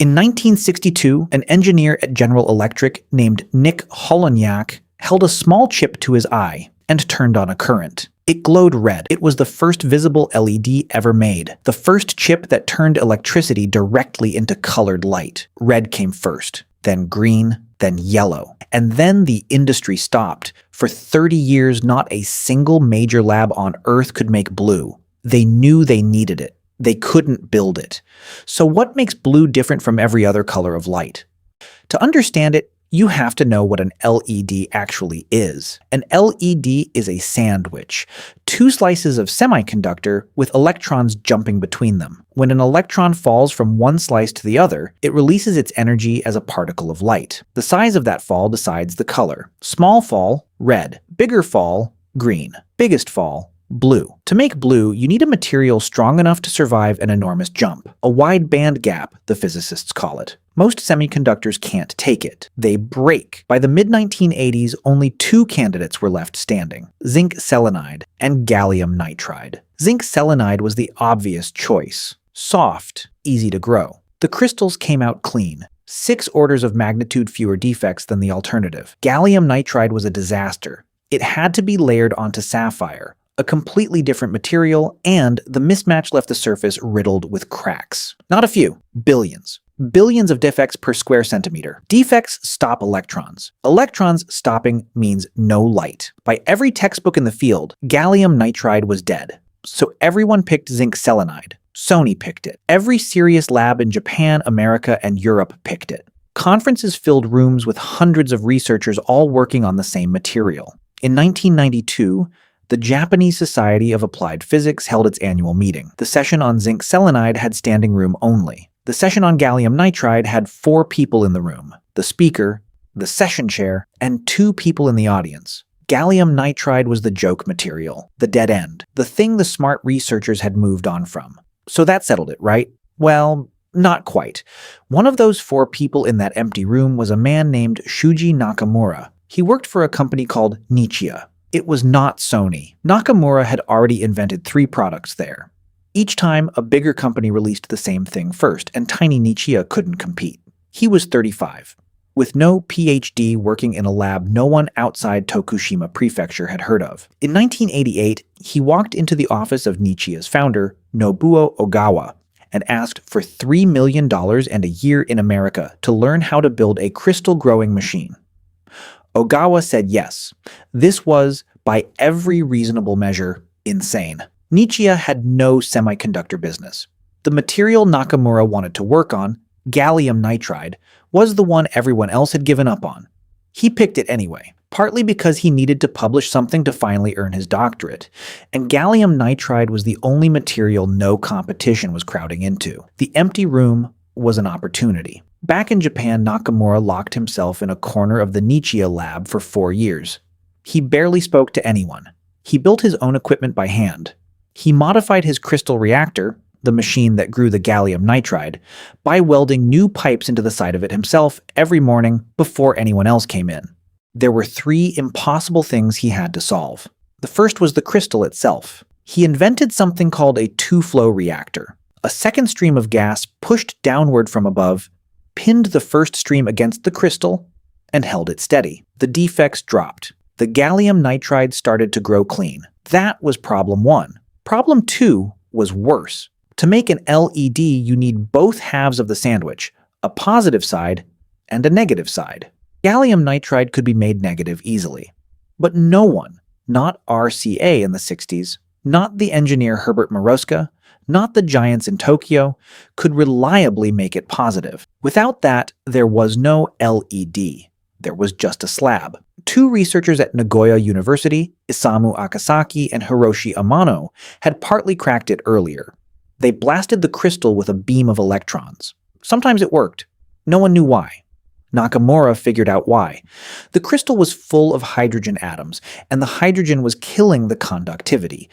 In 1962, an engineer at General Electric named Nick Holonyak held a small chip to his eye and turned on a current. It glowed red. It was the first visible LED ever made, the first chip that turned electricity directly into colored light. Red came first, then green, then yellow. And then the industry stopped. For 30 years, not a single major lab on Earth could make blue. They knew they needed it. They couldn't build it. So what makes blue different from every other color of light? To understand it, you have to know what an LED actually is. An LED is a sandwich, two slices of semiconductor with electrons jumping between them. When an electron falls from one slice to the other, it releases its energy as a particle of light. The size of that fall decides the color. Small fall, red. Bigger fall, green. Biggest fall, blue. To make blue, you need a material strong enough to survive an enormous jump. A wide band gap, the physicists call it. Most semiconductors can't take it. They break. By the mid-1980s, only two candidates were left standing: zinc selenide and gallium nitride. Zinc selenide was the obvious choice. Soft, easy to grow. The crystals came out clean. 6 orders of magnitude fewer defects than the alternative. Gallium nitride was a disaster. It had to be layered onto sapphire, a completely different material, and the mismatch left the surface riddled with cracks. Not a few, billions. Billions of defects per square centimeter. Defects stop electrons. Electrons stopping means no light. By every textbook in the field, gallium nitride was dead. So everyone picked zinc selenide. Sony picked it. Every serious lab in Japan, America, and Europe picked it. Conferences filled rooms with hundreds of researchers all working on the same material. In 1992, the Japanese Society of Applied Physics held its annual meeting. The session on zinc selenide had standing room only. The session on gallium nitride had 4 people in the room: the speaker, the session chair, and 2 people in the audience. Gallium nitride was the joke material, the dead end, the thing the smart researchers had moved on from. So that settled it, right? Well, not quite. One of those 4 people in that empty room was a man named Shuji Nakamura. He worked for a company called Nichia. It was not Sony. Nakamura had already invented 3 products there. Each time, a bigger company released the same thing first, and tiny Nichia couldn't compete. He was 35. With no PhD working in a lab no one outside Tokushima Prefecture had heard of. In 1988, he walked into the office of Nichia's founder, Nobuo Ogawa, and asked for $3 million and a year in America to learn how to build a crystal-growing machine. Ogawa said yes. This was, by every reasonable measure, insane. Nichia had no semiconductor business. The material Nakamura wanted to work on, gallium nitride, was the one everyone else had given up on. He picked it anyway, partly because he needed to publish something to finally earn his doctorate, and gallium nitride was the only material no competition was crowding into. The empty room was an opportunity. Back in Japan, Nakamura locked himself in a corner of the Nichia lab for 4 years. He barely spoke to anyone. He built his own equipment by hand. He modified his crystal reactor, the machine that grew the gallium nitride, by welding new pipes into the side of it himself every morning before anyone else came in. There were 3 impossible things he had to solve. The first was the crystal itself. He invented something called a 2-flow reactor. A second stream of gas pushed downward from above, pinned the first stream against the crystal, and held it steady. The defects dropped. The gallium nitride started to grow clean. That was problem 1. Problem 2 was worse. To make an LED, you need both halves of the sandwich, a positive side and a negative side. Gallium nitride could be made negative easily. But no one, not RCA in the 60s, not the engineer Herbert Maroska, not the giants in Tokyo, could reliably make it positive. Without that, there was no LED. There was just a slab. 2 researchers at Nagoya University, Isamu Akasaki and Hiroshi Amano, had partly cracked it earlier. They blasted the crystal with a beam of electrons. Sometimes it worked. No one knew why. Nakamura figured out why. The crystal was full of hydrogen atoms, and the hydrogen was killing the conductivity.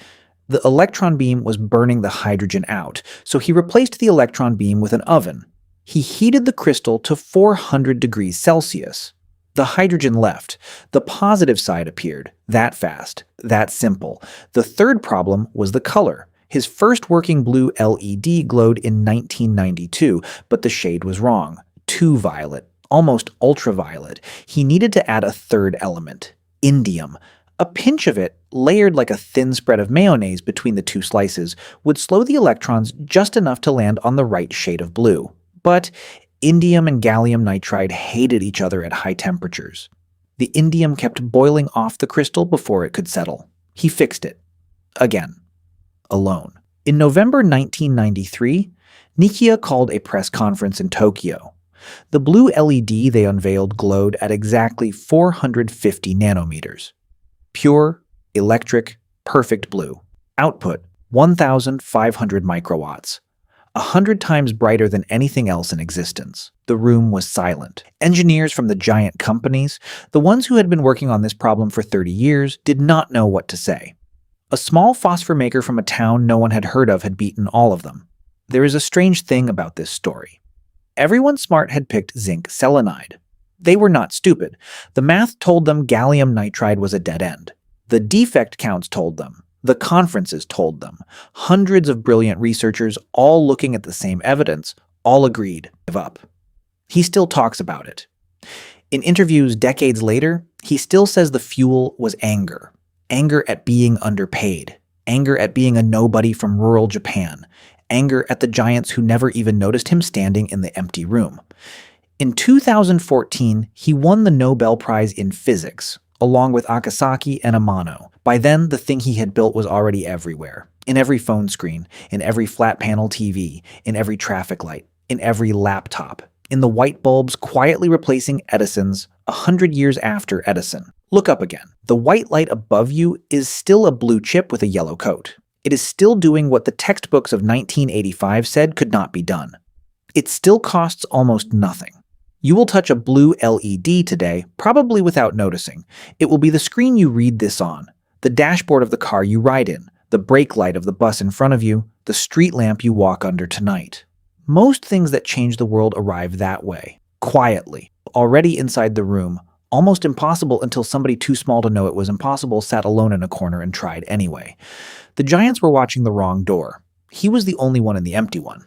The electron beam was burning the hydrogen out, so he replaced the electron beam with an oven. He heated the crystal to 400 degrees Celsius. The hydrogen left. The positive side appeared. That fast. That simple. The third problem was the color. His first working blue LED glowed in 1992, but the shade was wrong. Too violet, almost ultraviolet. He needed to add a third element, indium. A pinch of it, layered like a thin spread of mayonnaise between the two slices, would slow the electrons just enough to land on the right shade of blue. But indium and gallium nitride hated each other at high temperatures. The indium kept boiling off the crystal before it could settle. He fixed it. Again. Alone. In November 1993, Nikiya called a press conference in Tokyo. The blue LED they unveiled glowed at exactly 450 nanometers. Pure, electric, perfect blue. Output, 1,500 microwatts. 100 times brighter than anything else in existence. The room was silent. Engineers from the giant companies, the ones who had been working on this problem for 30 years, did not know what to say. A small phosphor maker from a town no one had heard of had beaten all of them. There is a strange thing about this story. Everyone smart had picked zinc selenide. They were not stupid. The math told them gallium nitride was a dead end. The defect counts told them. The conferences told them. Hundreds of brilliant researchers, all looking at the same evidence, all agreed. Give up. He still talks about it. In interviews decades later, he still says the fuel was anger. Anger at being underpaid. Anger at being a nobody from rural Japan. Anger at the giants who never even noticed him standing in the empty room. In 2014, he won the Nobel Prize in Physics, along with Akasaki and Amano. By then, the thing he had built was already everywhere. In every phone screen, in every flat-panel TV, in every traffic light, in every laptop, in the white bulbs quietly replacing Edison's 100 years after Edison. Look up again. The white light above you is still a blue chip with a yellow coat. It is still doing what the textbooks of 1985 said could not be done. It still costs almost nothing. You will touch a blue LED today, probably without noticing. It will be the screen you read this on, the dashboard of the car you ride in, the brake light of the bus in front of you, the street lamp you walk under tonight. Most things that change the world arrive that way, quietly, already inside the room, almost impossible until somebody too small to know it was impossible sat alone in a corner and tried anyway. The giants were watching the wrong door. He was the only one in the empty one.